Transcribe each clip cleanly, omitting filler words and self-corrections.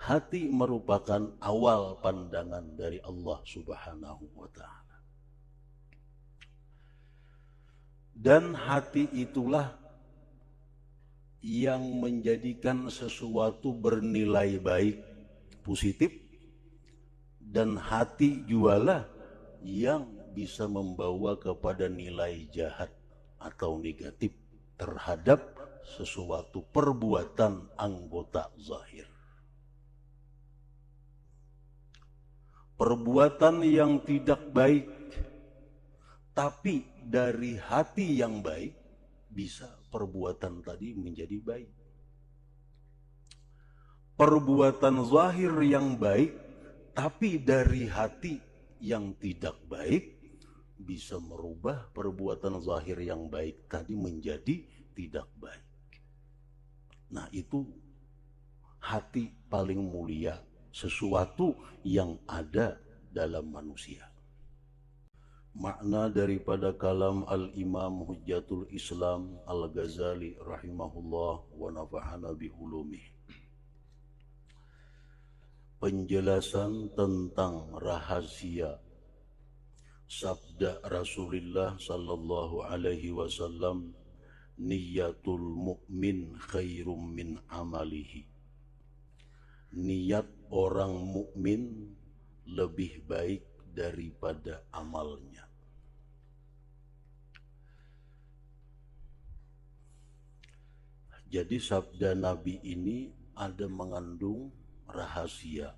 hati merupakan awal pandangan dari Allah Subhanahu wa Ta'ala. Dan hati itulah yang menjadikan sesuatu bernilai baik, positif, dan hati jualah yang bisa membawa kepada nilai jahat atau negatif terhadap sesuatu perbuatan anggota zahir. Perbuatan yang tidak baik, tapi dari hati yang baik, bisa perbuatan tadi menjadi baik. Perbuatan zahir yang baik, tapi dari hati yang tidak baik, bisa merubah perbuatan zahir yang baik tadi menjadi tidak baik. Nah, itu hati paling mulia, sesuatu yang ada dalam manusia. Makna daripada kalam Al-Imam Hujjatul Islam Al-Ghazali rahimahullah wa nafa'ana bi'ulumih. Penjelasan tentang rahasia sabda Rasulullah sallallahu alaihi wasallam, niyatul mu'min khairum min amalihi. Niat orang mukmin lebih baik daripada amalnya. Jadi sabda Nabi ini ada mengandung rahasia.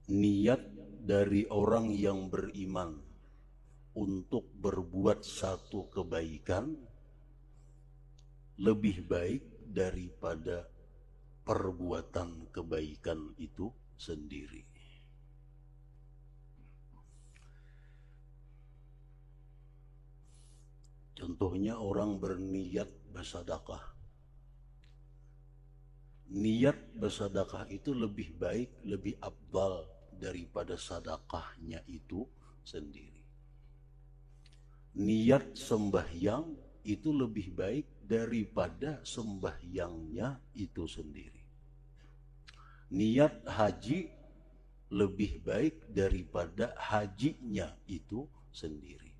Niat dari orang yang beriman untuk berbuat satu kebaikan lebih baik daripada perbuatan kebaikan itu sendiri. Contohnya orang berniat bersedekah. Niat bersedekah itu lebih baik, lebih afdal daripada sedekahnya itu sendiri. Niat sembahyang itu lebih baik daripada sembahyangnya itu sendiri. Niat haji lebih baik daripada hajinya itu sendiri.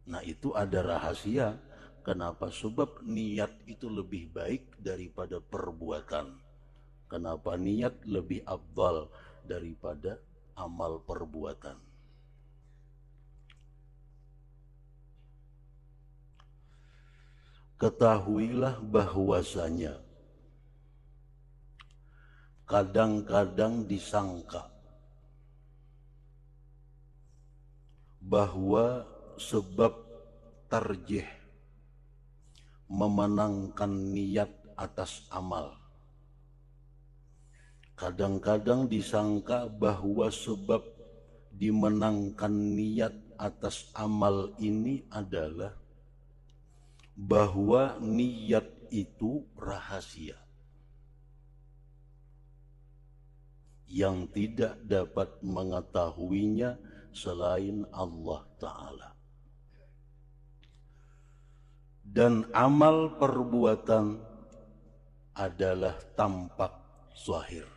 Nah, itu ada rahasia. Kenapa? Sebab niat itu lebih baik daripada perbuatan. Kenapa niat lebih afdal daripada amal perbuatan? Ketahuilah bahwasanya kadang-kadang disangka bahwa sebab tarjih memenangkan niat atas amal. Kadang-kadang disangka bahwa sebab dimenangkan niat atas amal ini adalah bahwa niat itu rahasia yang tidak dapat mengetahuinya selain Allah Ta'ala. Dan amal perbuatan adalah tampak zahir.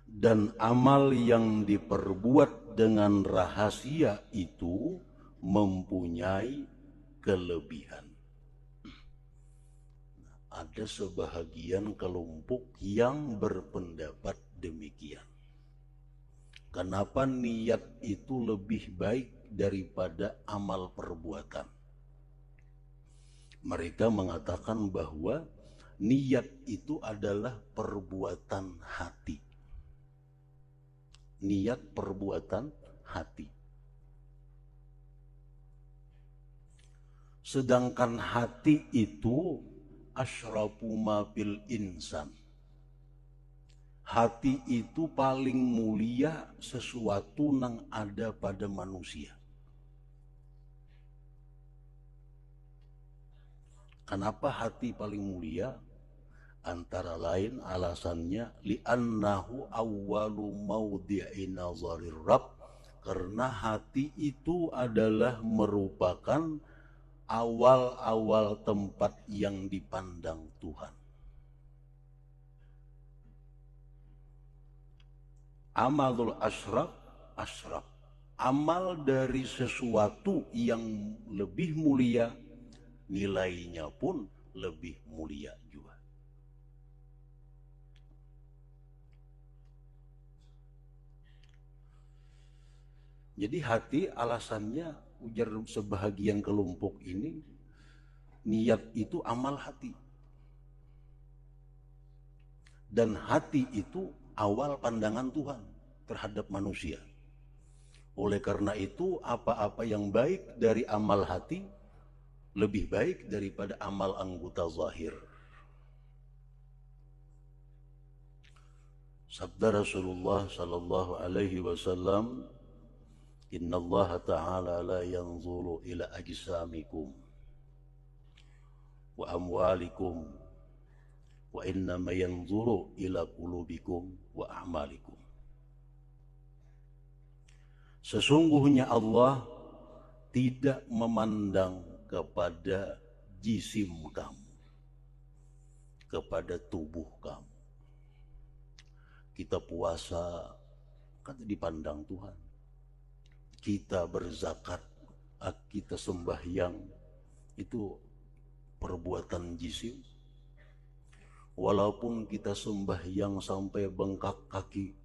Dan amal yang diperbuat dengan rahasia itu mempunyai kelebihan. Ada sebahagian kelompok yang berpendapat demikian. Kenapa niat itu lebih baik daripada amal perbuatan? Mereka mengatakan bahwa niat itu adalah perbuatan hati. Niat perbuatan hati. Sedangkan hati itu asyrafu ma fil insan. Hati itu paling mulia sesuatu yang ada pada manusia. Kenapa hati paling mulia? Antara lain alasannya li'annahu awwalu maudhi'i nazarir Rabb, karena hati itu adalah merupakan awal-awal tempat yang dipandang Tuhan. Amalul asyraf, asyraf. Amal dari sesuatu yang lebih mulia, nilainya pun lebih mulia juga. Jadi hati alasannya, ujar sebahagian kelompok ini, niat itu amal hati. Dan hati itu awal pandangan Tuhan terhadap manusia. Oleh karena itu, apa-apa yang baik dari amal hati lebih baik daripada amal anggota zahir. Sabda Rasulullah sallallahu alaihi wasallam, "Inna Allah Ta'ala la yanzuru ila ajsamikum wa amwalikum wa innama yanzuru ila qulubikum wa a'malikum." Sesungguhnya Allah tidak memandang kepada jisim kamu, kepada tubuh kamu. Kita puasa kan dipandang Tuhan. Kita berzakat, kita sembahyang, itu perbuatan jisim. Walaupun kita sembahyang sampai bengkak kaki,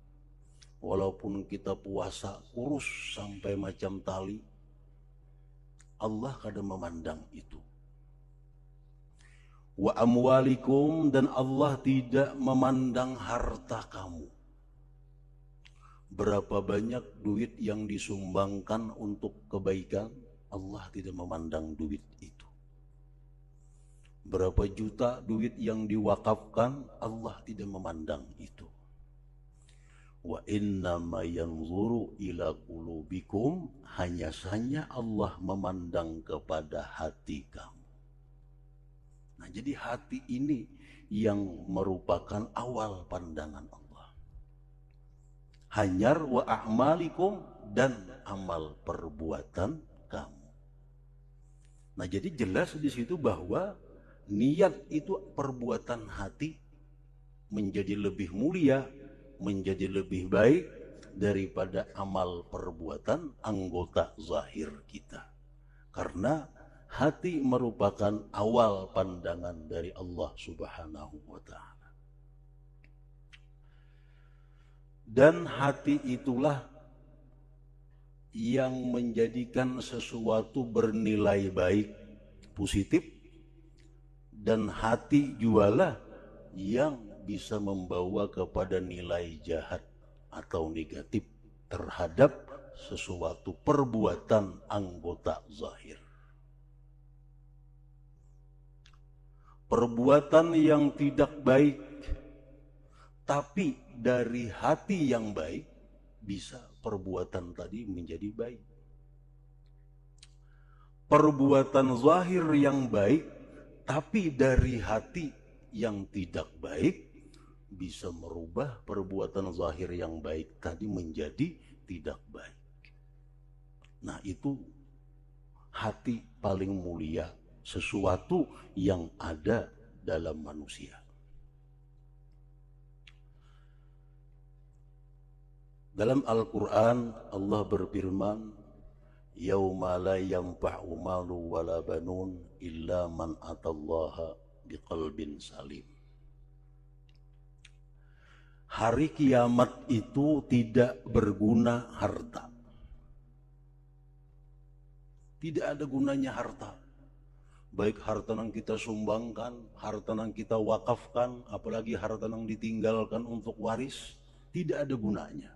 walaupun kita puasa kurus sampai macam tali, Allah kadang memandang itu. Wa amwalikum, dan Allah tidak memandang harta kamu. Berapa banyak duit yang disumbangkan untuk kebaikan, Allah tidak memandang duit itu. Berapa juta duit yang diwakafkan, Allah tidak memandang itu. Wa innama yanzuru ila qulubikum, hanya saja Allah memandang kepada hati kamu. Nah, jadi hati ini yang merupakan awal pandangan Allah. Hanyar wa a'malikum, dan amal perbuatan kamu. Nah, jadi jelas di situ bahwa niat itu perbuatan hati menjadi lebih mulia, menjadi lebih baik daripada amal perbuatan anggota zahir kita. Karena hati merupakan awal pandangan dari Allah Subhanahu wa Ta'ala. Dan hati itulah yang menjadikan sesuatu bernilai baik, positif, dan hati jualah yang bisa membawa kepada nilai jahat atau negatif terhadap sesuatu perbuatan anggota zahir. Perbuatan yang tidak baik, tapi dari hati yang baik, bisa perbuatan tadi menjadi baik. Perbuatan zahir yang baik, tapi dari hati yang tidak baik, bisa merubah perbuatan zahir yang baik tadi menjadi tidak baik. Nah, itu hati paling mulia, sesuatu yang ada dalam manusia. Dalam Al-Quran Allah berfirman, "Yauma la yanfa'u malu wala banun illa man atallaha biqalbin salim." Hari kiamat itu tidak berguna harta. Tidak ada gunanya harta. Baik harta yang kita sumbangkan, harta yang kita wakafkan, apalagi harta yang ditinggalkan untuk waris, tidak ada gunanya.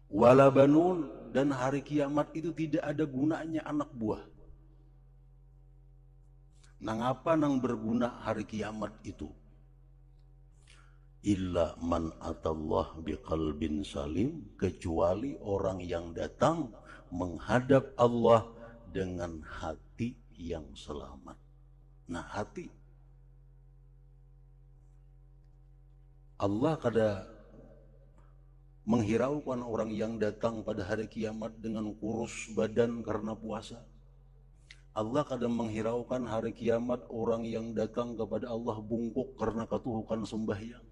Wala banun, dan hari kiamat itu tidak ada gunanya anak buah. Nang apa nang berguna hari kiamat itu? Illa man atallah biqalbin salim, kecuali orang yang datang menghadap Allah dengan hati yang selamat. Nah, hati Allah kada menghiraukan orang yang datang pada hari kiamat dengan kurus badan karena puasa. Allah kadang menghiraukan hari kiamat orang yang datang kepada Allah bungkuk karena ketuhukan sembahyang.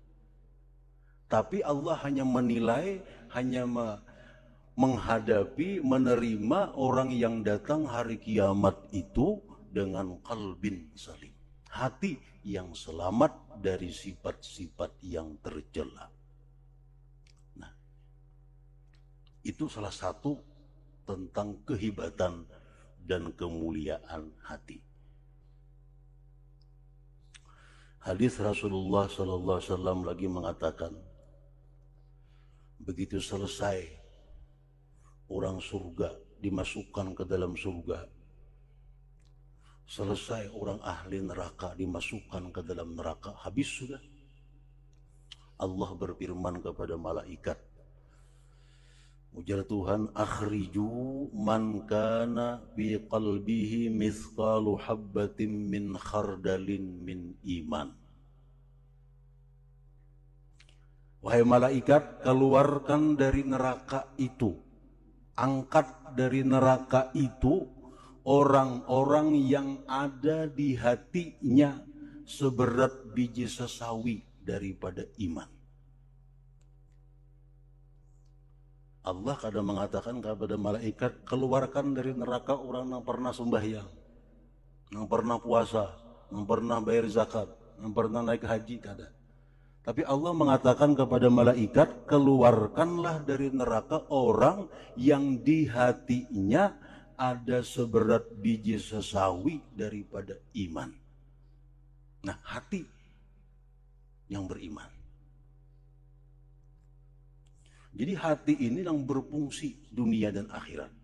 Tapi Allah hanya menilai, hanya menghadapi, menerima orang yang datang hari kiamat itu dengan qalbin salim, hati yang selamat dari sifat-sifat yang tercela. Nah, itu salah satu tentang kehebatan dan kemuliaan hati. Hadis Rasulullah sallallahu alaihi wasallam lagi mengatakan, begitu selesai orang surga dimasukkan ke dalam surga, selesai orang ahli neraka dimasukkan ke dalam neraka, habis sudah. Allah berfirman kepada malaikat, ujar Tuhan, akhriju man kana bi qalbihi mithqalu habbatin min khardalin min iman. Wahai malaikat, keluarkan dari neraka itu, angkat dari neraka itu orang-orang yang ada di hatinya seberat biji sesawi daripada iman. Allah kadang mengatakan kepada malaikat, keluarkan dari neraka orang yang pernah sembahyang, yang pernah puasa, yang pernah bayar zakat, yang pernah naik haji, kada. Tapi Allah mengatakan kepada malaikat, keluarkanlah dari neraka orang yang di hatinya ada seberat biji sesawi daripada iman. Nah, hati yang beriman. Jadi hati ini yang berfungsi dunia dan akhirat.